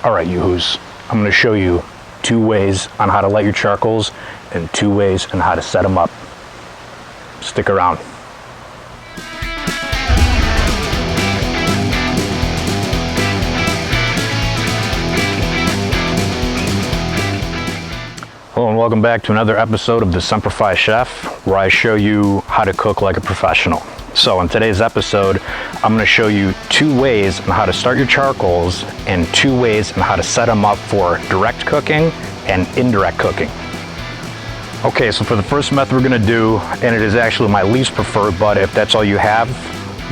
All right, yoo-hoos, I'm gonna show you 2 ways on how to light your charcoals and 2 ways on how to set them up. Stick around. Hello and welcome back to another episode of the Semper Chef, where I show you how to cook like a professional. So in today's episode, I'm going to show you 2 ways on how to start your charcoals and 2 ways on how to set them up for direct cooking and indirect cooking. Okay, so for the first method we're going to do, and it is actually my least preferred, but if that's all you have,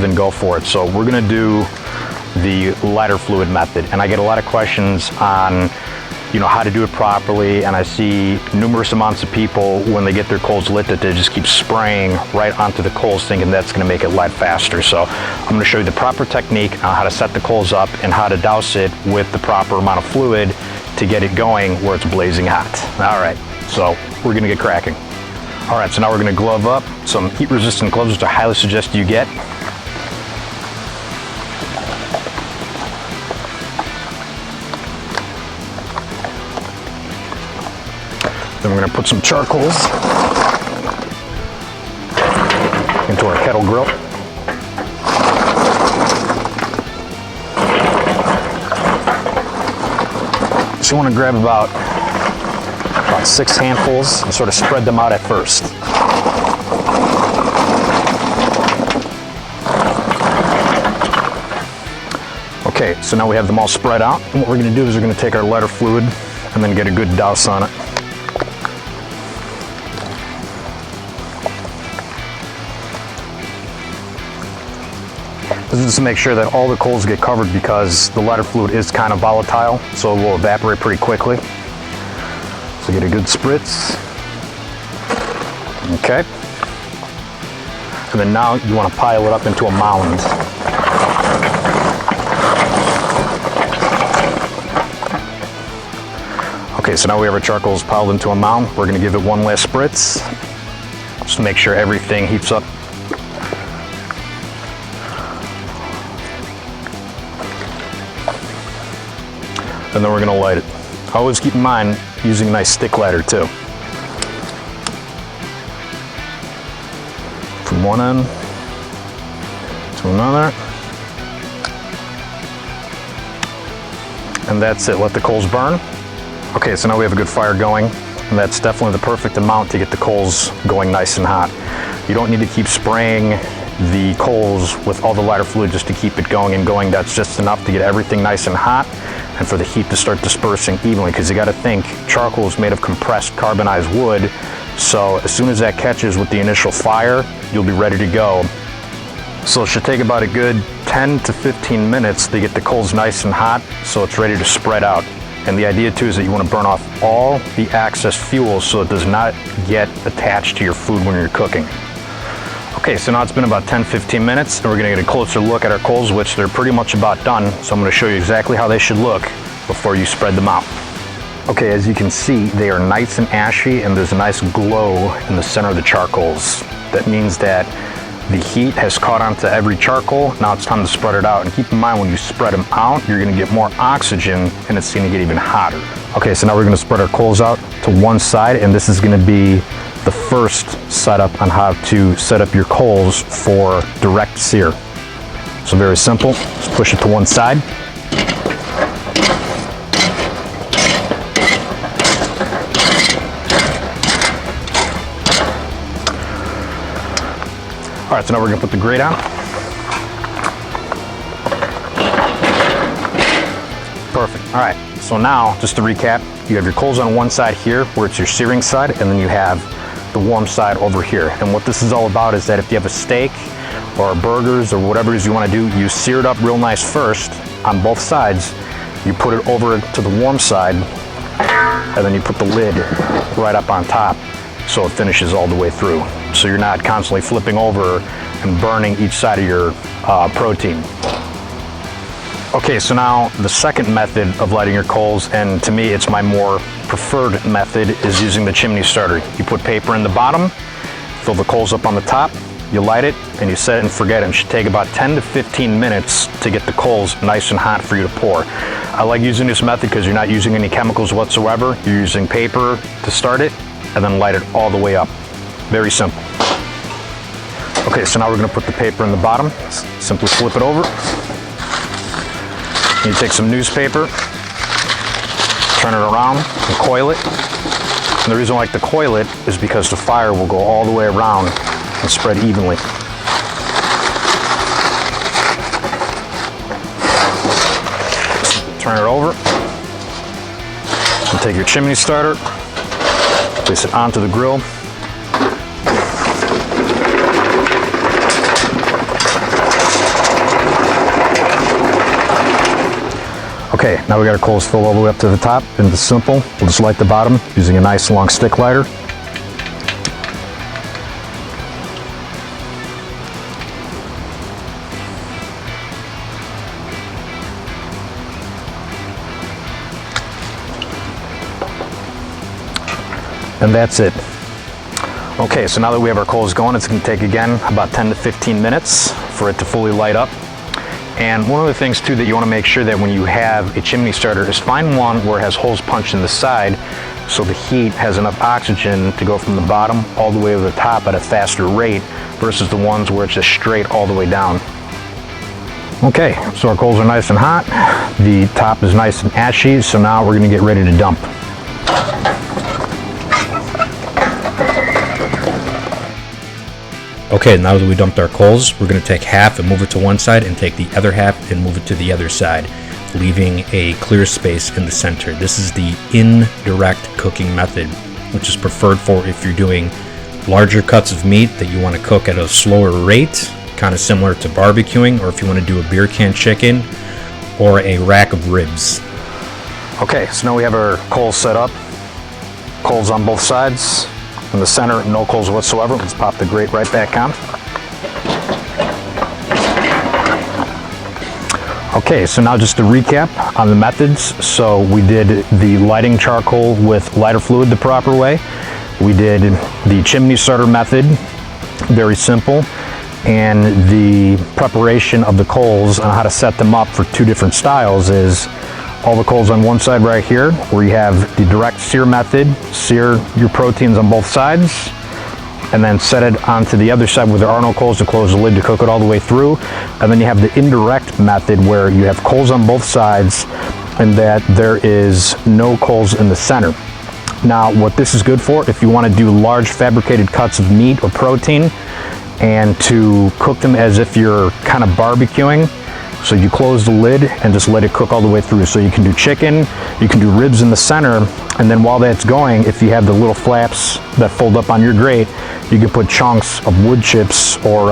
then go for it. So we're going to do the lighter fluid method, and I get a lot of questions on how to do it properly, and I see numerous amounts of people when they get their coals lit that they just keep spraying right onto the coals thinking that's going to make it light faster. So I'm going to show you the proper technique on how to set the coals up and how to douse it with the proper amount of fluid to get it going where it's blazing hot. All right, so we're going to get cracking. All right, so now we're going to glove up. Some heat resistant gloves, which I highly suggest you get. Then we're going to put some charcoals into our kettle grill. So you want to grab about 6 handfuls and sort of spread them out at first. Okay, so now we have them all spread out. And what we're going to do is we're going to take our lighter fluid and then get a good douse on it. This is just to make sure that all the coals get covered because the lighter fluid is kind of volatile, so it will evaporate pretty quickly. So get a good spritz. Okay. And then now you want to pile it up into a mound. Okay, so now we have our charcoals piled into a mound. We're going to give it one last spritz, just to make sure everything heats up. And then we're going to light it. Always keep in mind using a nice stick lighter too. From one end to another. And that's it. Let the coals burn. Okay, so now we have a good fire going, and that's definitely the perfect amount to get the coals going nice and hot. You don't need to keep spraying the coals with all the lighter fluid just to keep it going and going. That's just enough to get everything nice and hot and for the heat to start dispersing evenly, because you got to think charcoal is made of compressed carbonized wood, so as soon as that catches with the initial fire, you'll be ready to go. So it should take about a good 10 to 15 minutes to get the coals nice and hot so it's ready to spread out. And the idea too is that you want to burn off all the excess fuel so it does not get attached to your food when you're cooking. Okay, so now it's been about 10-15 minutes, and we're going to get a closer look at our coals, which they're pretty much about done. So I'm going to show you exactly how they should look before you spread them out. Okay, as you can see, they are nice and ashy, and there's a nice glow in the center of the charcoals. That means that the heat has caught onto every charcoal. Now it's time to spread it out. And keep in mind, when you spread them out, you're going to get more oxygen, and it's going to get even hotter. Okay, so now we're going to spread our coals out to one side, and this is going to be the first setup on how to set up your coals for direct sear. So very simple, just push it to one side. All right, so now we're gonna put the grate on. Perfect, all right, so now, just to recap, you have your coals on one side here, where it's your searing side, and then you have the warm side over here. And what this is all about is that if you have a steak or burgers or whatever it is you want to do, you sear it up real nice first on both sides, you put it over to the warm side, and then you put the lid right up on top so it finishes all the way through. So you're not constantly flipping over and burning each side of your protein. Okay, so now the second method of lighting your coals, and to me it's my more preferred method, is using the chimney starter. You put paper in the bottom, fill the coals up on the top, you light it, and you set it and forget it. It should take about 10 to 15 minutes to get the coals nice and hot for you to pour. I like using this method because you're not using any chemicals whatsoever. You're using paper to start it, and then light it all the way up. Very simple. Okay, so now we're gonna put the paper in the bottom. Simply flip it over. You take some newspaper, turn it around, and coil it. And the reason I like to coil it is because the fire will go all the way around and spread evenly. Turn it over, and take your chimney starter, place it onto the grill. Okay, now we got our coals filled all the way up to the top, and it's simple. We'll just light the bottom using a nice long stick lighter. And that's it. Okay, so now that we have our coals going, it's gonna take again about 10 to 15 minutes for it to fully light up. And one of the things too that you want to make sure that when you have a chimney starter is find one where it has holes punched in the side so the heat has enough oxygen to go from the bottom all the way to the top at a faster rate versus the ones where it's just straight all the way down. Okay, so our coals are nice and hot. The top is nice and ashy, so now we're going to get ready to dump. Okay, now that we dumped our coals, we're going to take half and move it to one side and take the other half and move it to the other side, leaving a clear space in the center. This is the indirect cooking method, which is preferred for if you're doing larger cuts of meat that you want to cook at a slower rate, kind of similar to barbecuing, or if you want to do a beer can chicken or a rack of ribs. Okay, so now we have our coals set up, coals on both sides. In the center, no coals whatsoever. Let's pop the grate right back on. Okay, so now just to recap on the methods. So we did the lighting charcoal with lighter fluid the proper way. We did the chimney starter method, very simple. And the preparation of the coals on how to set them up for two different styles is all the coals on one side right here, where you have the direct sear method, sear your proteins on both sides, and then set it onto the other side where there are no coals to close the lid to cook it all the way through. And then you have the indirect method where you have coals on both sides and that there is no coals in the center. Now, what this is good for, if you want to do large fabricated cuts of meat or protein and to cook them as if you're kind of barbecuing, so you close the lid and just let it cook all the way through. So you can do chicken, you can do ribs in the center, and then while that's going, if you have the little flaps that fold up on your grate, you can put chunks of wood chips or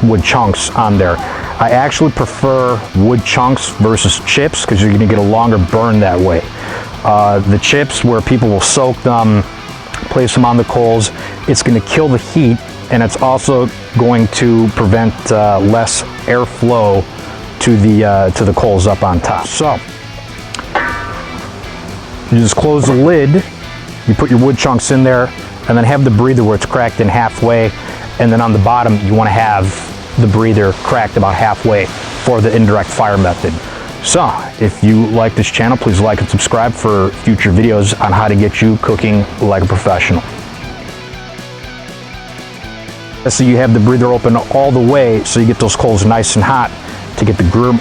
wood chunks on there. I actually prefer wood chunks versus chips because you're gonna get a longer burn that way. The chips, where people will soak them, place them on the coals, it's gonna kill the heat, and it's also going to prevent less airflow to the coals up on top. So you just close the lid, you put your wood chunks in there, and then have the breather where it's cracked in halfway, and then on the bottom you want to have the breather cracked about halfway for the indirect fire method. So if you like this channel, please like and subscribe for future videos on how to get you cooking like a professional. So you have the breather open all the way so you get those coals nice and hot to get the grill.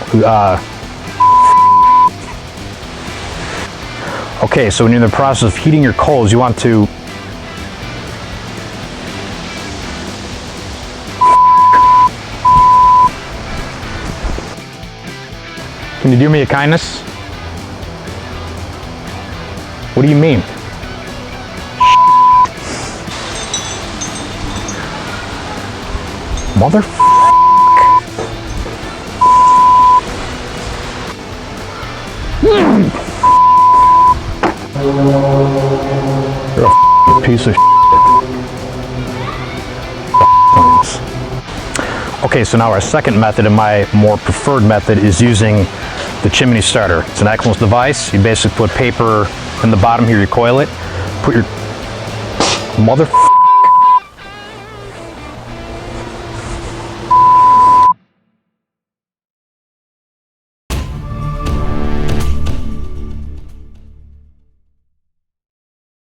Okay, so when you're in the process of heating your coals, you want to Can you do me a kindness? What do you mean? Mother. You're a piece of Okay, so now our second method, and my more preferred method, is using the chimney starter. It's an excellent device. You basically put paper in the bottom here, you coil it, put your mother